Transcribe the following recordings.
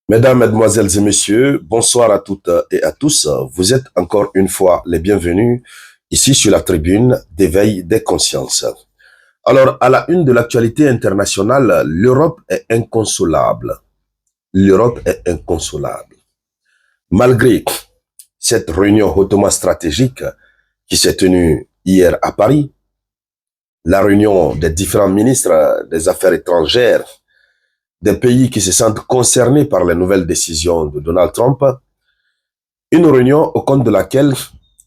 Mesdames, Mesdemoiselles et Messieurs, bonsoir à toutes et à tous. Vous êtes encore une fois les bienvenus ici sur la tribune d'éveil des consciences. Alors, à la une de l'actualité internationale, l'Europe est inconsolable. L'Europe est inconsolable. Malgré cette réunion hautement stratégique qui s'est tenue hier à Paris, la réunion des différents ministres des Affaires étrangères des pays qui se sentent concernés par les nouvelles décisions de Donald Trump, une réunion au cours de laquelle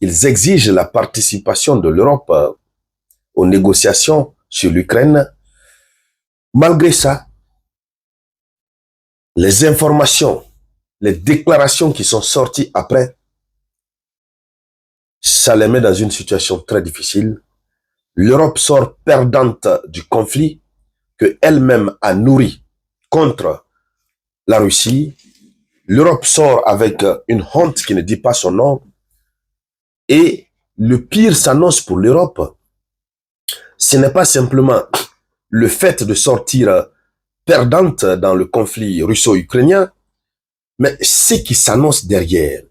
ils exigent la participation de l'Europe aux négociations sur l'Ukraine. Malgré ça, les informations, les déclarations qui sont sorties après, ça les met dans une situation très difficile. L'Europe sort perdante du conflit qu'elle-même a nourri contre la Russie. L'Europe sort avec une honte qui ne dit pas son nom. Et le pire s'annonce pour l'Europe. Ce n'est pas simplement le fait de sortir perdante dans le conflit russo-ukrainien, mais ce qui s'annonce derrière.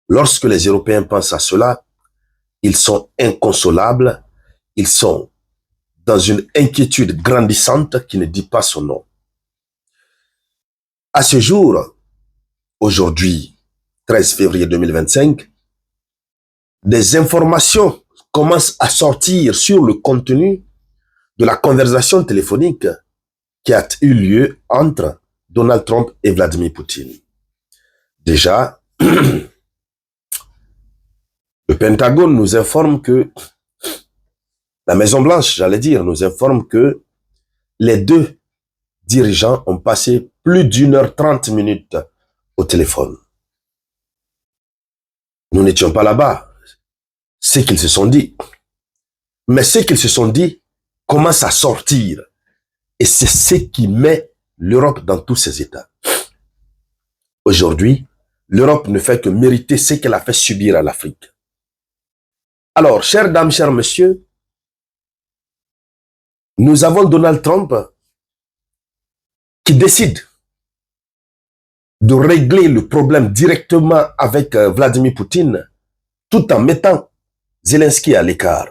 Lorsque les Européens pensent à cela, ils sont inconsolables, ils sont dans une inquiétude grandissante qui ne dit pas son nom. À ce jour, aujourd'hui, 13 février 2025, des informations commencent à sortir sur le contenu de la conversation téléphonique qui a eu lieu entre Donald Trump et Vladimir Poutine. Déjà, le Pentagone nous informe que, la Maison-Blanche, j'allais dire, nous informe que les deux dirigeants ont passé plus d'1 h 30 au téléphone. Nous n'étions pas là-bas. Ce qu'ils se sont dit. Mais ce qu'ils se sont dit commence à sortir. Et c'est ce qui met l'Europe dans tous ses états. Aujourd'hui, l'Europe ne fait que mériter ce qu'elle a fait subir à l'Afrique. Alors, chères dames, chers messieurs, nous avons Donald Trump qui décide de régler le problème directement avec Vladimir Poutine tout en mettant Zelensky à l'écart.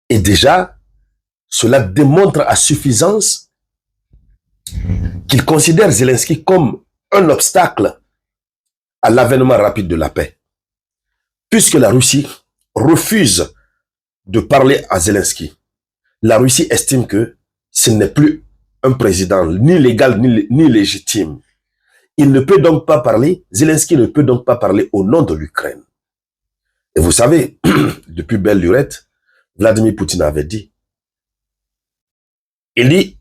Et déjà, cela démontre à suffisance qu'il considère Zelensky comme un obstacle à l'avènement rapide de la paix. Puisque la Russie refuse de parler à Zelensky, la Russie estime que ce n'est plus un président ni légal ni légitime. Il ne peut donc pas parler, Zelensky ne peut donc pas parler au nom de l'Ukraine. Et vous savez, depuis belle lurette, Vladimir Poutine avait dit, il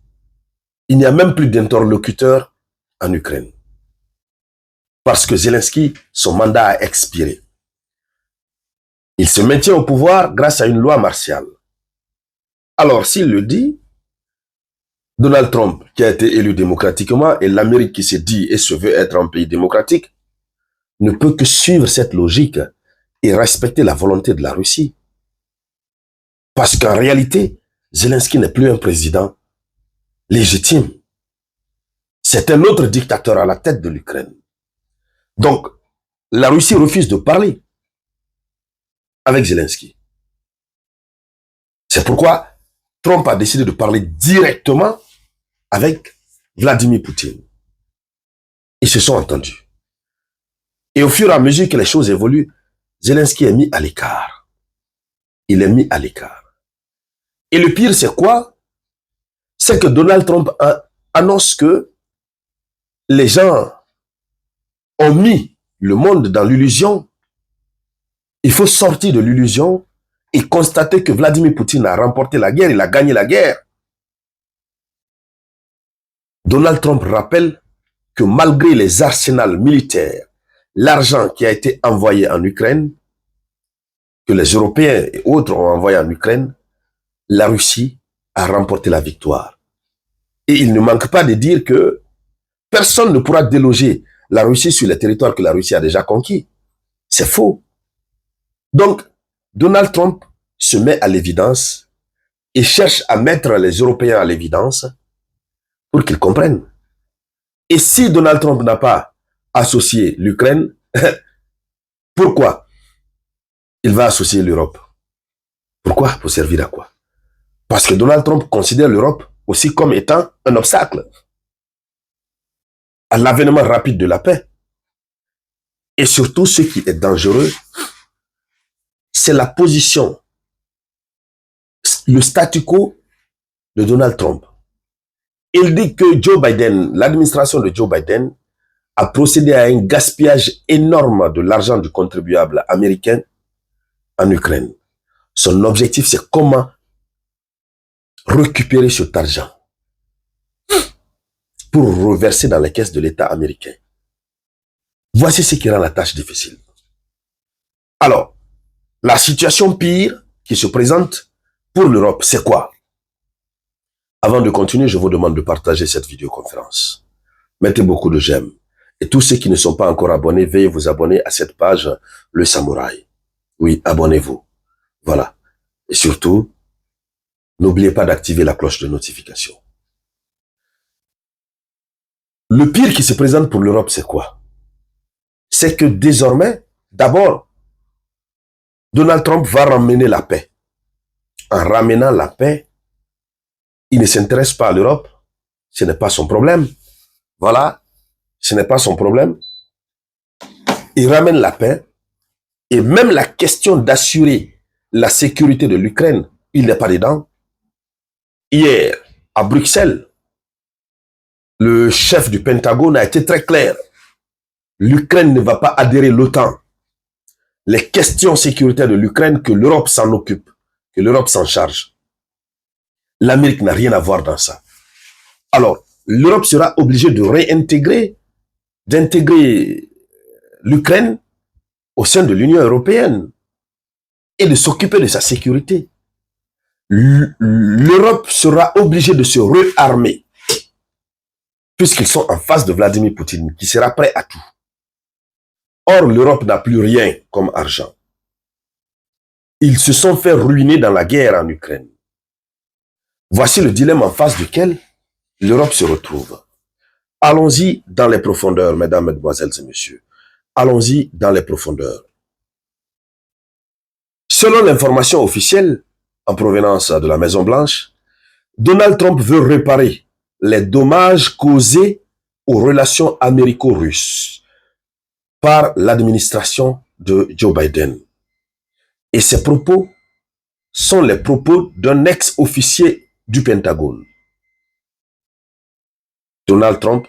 n'y a même plus d'interlocuteur en Ukraine. Parce que Zelensky, son mandat a expiré. Il se maintient au pouvoir grâce à une loi martiale. Alors, s'il le dit, Donald Trump, qui a été élu démocratiquement, et l'Amérique qui se dit et se veut être un pays démocratique, ne peut que suivre cette logique et respecter la volonté de la Russie. Parce qu'en réalité, Zelensky n'est plus un président légitime. C'est un autre dictateur à la tête de l'Ukraine. Donc, la Russie refuse de parler avec Zelensky. C'est pourquoi Trump a décidé de parler directement avec Vladimir Poutine. Ils se sont entendus. Et au fur et à mesure que les choses évoluent, Zelensky est mis à l'écart. Il est mis à l'écart. Et le pire, c'est quoi? C'est que Donald Trump annonce que les gens ont mis le monde dans l'illusion. Il faut sortir de l'illusion et constater que Vladimir Poutine a remporté la guerre, il a gagné la guerre. Donald Trump rappelle que malgré les arsenals militaires, l'argent qui a été envoyé en Ukraine, que les Européens et autres ont envoyé en Ukraine, la Russie a remporté la victoire. Et il ne manque pas de dire que personne ne pourra déloger la Russie sur les territoires que la Russie a déjà conquis. C'est faux. Donc, Donald Trump se met à l'évidence et cherche à mettre les Européens à l'évidence pour qu'ils comprennent. Et si Donald Trump n'a pas associé l'Ukraine, pourquoi il va associer l'Europe? Pourquoi? Pour servir à quoi? Parce que Donald Trump considère l'Europe aussi comme étant un obstacle à l'avènement rapide de la paix. Et surtout, ce qui est dangereux, c'est la position, le statu quo de Donald Trump. Il dit que Joe Biden, l'administration de Joe Biden, a procédé à un gaspillage énorme de l'argent du contribuable américain en Ukraine. Son objectif, c'est comment récupérer cet argent pour reverser dans les caisses de l'État américain. Voici ce qui rend la tâche difficile. Alors, la situation pire qui se présente pour l'Europe, c'est quoi? Avant de continuer, je vous demande de partager cette vidéoconférence. Mettez beaucoup de j'aime. Et tous ceux qui ne sont pas encore abonnés, veuillez vous abonner à cette page, Le Samouraï. Oui, abonnez-vous. Voilà. Et surtout, n'oubliez pas d'activer la cloche de notification. Le pire qui se présente pour l'Europe, c'est quoi? C'est que désormais, d'abord, Donald Trump va ramener la paix. En ramenant la paix, il ne s'intéresse pas à l'Europe. Ce n'est pas son problème. Voilà. Ce n'est pas son problème. Il ramène la paix. Et même la question d'assurer la sécurité de l'Ukraine, il n'est pas dedans. Hier, à Bruxelles, le chef du Pentagone a été très clair. L'Ukraine ne va pas adhérer à l'OTAN. Les questions sécuritaires de l'Ukraine, que l'Europe s'en occupe, que l'Europe s'en charge. L'Amérique n'a rien à voir dans ça. Alors, l'Europe sera obligée de d'intégrer l'Ukraine au sein de l'Union européenne et de s'occuper de sa sécurité. L'Europe sera obligée de se réarmer puisqu'ils sont en face de Vladimir Poutine, qui sera prêt à tout. Or, l'Europe n'a plus rien comme argent. Ils se sont fait ruiner dans la guerre en Ukraine. Voici le dilemme en face duquel l'Europe se retrouve. Allons-y dans les profondeurs, mesdames, mesdemoiselles et messieurs. Allons-y dans les profondeurs. Selon l'information officielle en provenance de la Maison-Blanche, Donald Trump veut réparer les dommages causés aux relations américo-russes par l'administration de Joe Biden. Et ces propos sont les propos d'un ex-officier du Pentagone. Donald Trump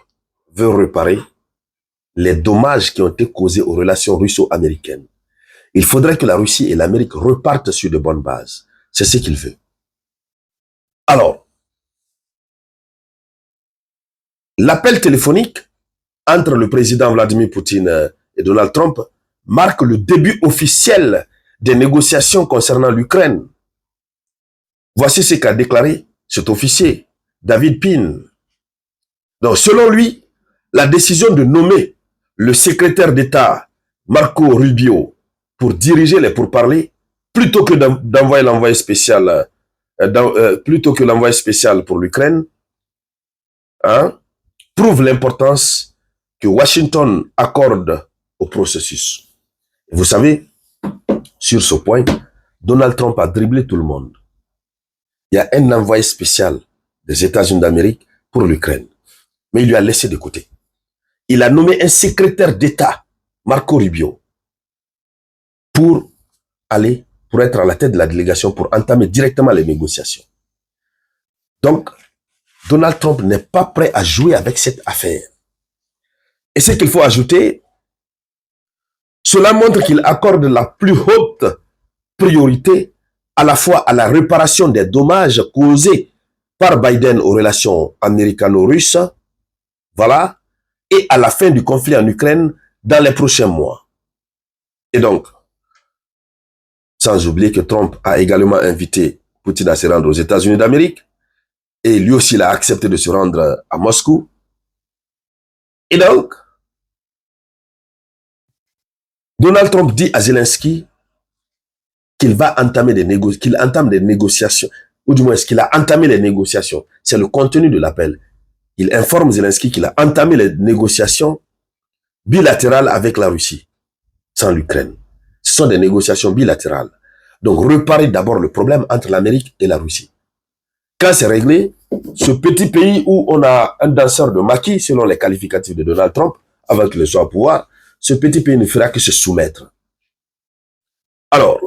veut réparer les dommages qui ont été causés aux relations russo-américaines. Il faudrait que la Russie et l'Amérique repartent sur de bonnes bases. C'est ce qu'il veut. Alors, l'appel téléphonique entre le président Vladimir Poutine et Donald Trump marque le début officiel des négociations concernant l'Ukraine. Voici ce qu'a déclaré cet officier, David Pin. Donc, selon lui, la décision de nommer le secrétaire d'État Marco Rubio pour diriger les pourparlers, plutôt que d'envoyer l'envoyé spécial, pour l'Ukraine, hein, prouve l'importance que Washington accorde au processus. Et vous savez, sur ce point, Donald Trump a dribblé tout le monde. Il y a un envoyé spécial des États-Unis d'Amérique pour l'Ukraine, mais il lui a laissé de côté. Il a nommé un secrétaire d'État, Marco Rubio, pour être à la tête de la délégation, pour entamer directement les négociations. Donc, Donald Trump n'est pas prêt à jouer avec cette affaire. Et ce qu'il faut ajouter, cela montre qu'il accorde la plus haute priorité à la fois à la réparation des dommages causés par Biden aux relations américano-russes, voilà, et à la fin du conflit en Ukraine dans les prochains mois. Et donc, sans oublier que Trump a également invité Poutine à se rendre aux États-Unis d'Amérique, et lui aussi il a accepté de se rendre à Moscou. Et donc, Donald Trump dit à Zelensky qu'il va entamer qu'il entame des négociations, ou du moins qu'il a entamé les négociations. C'est le contenu de l'appel. il informe Zelensky qu'il a entamé les négociations bilatérales avec la Russie, sans l'Ukraine. Ce sont des négociations bilatérales. Donc, réparer d'abord le problème entre l'Amérique et la Russie. Quand c'est réglé, ce petit pays où on a un danseur de maquis, selon les qualificatifs de Donald Trump, avant qu'il soit au pouvoir, ce petit pays ne fera que se soumettre. Alors,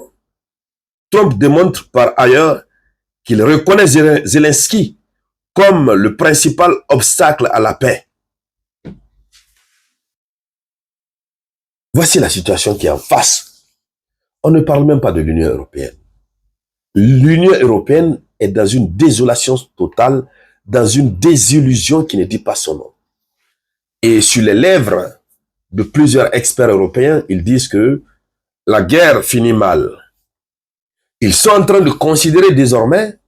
Trump démontre par ailleurs qu'il reconnaît Zelensky comme le principal obstacle à la paix. Voici la situation qui est en face. On ne parle même pas de l'Union européenne. L'Union européenne est dans une désolation totale, dans une désillusion qui ne dit pas son nom. Et sur les lèvres de plusieurs experts européens, ils disent que la guerre finit mal. Ils sont en train de considérer désormais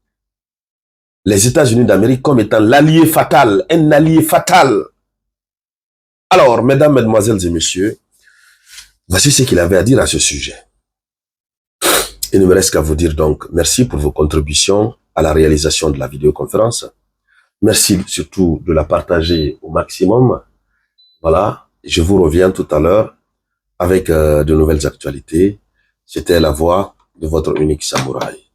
les États-Unis d'Amérique comme étant l'allié fatal, un allié fatal. Alors, mesdames, mesdemoiselles et messieurs, voici ce qu'il avait à dire à ce sujet. Il ne me reste qu'à vous dire donc merci pour vos contributions à la réalisation de la vidéoconférence. Merci surtout de la partager au maximum. Voilà, je vous reviens tout à l'heure avec de nouvelles actualités. C'était la voix de votre unique samouraï.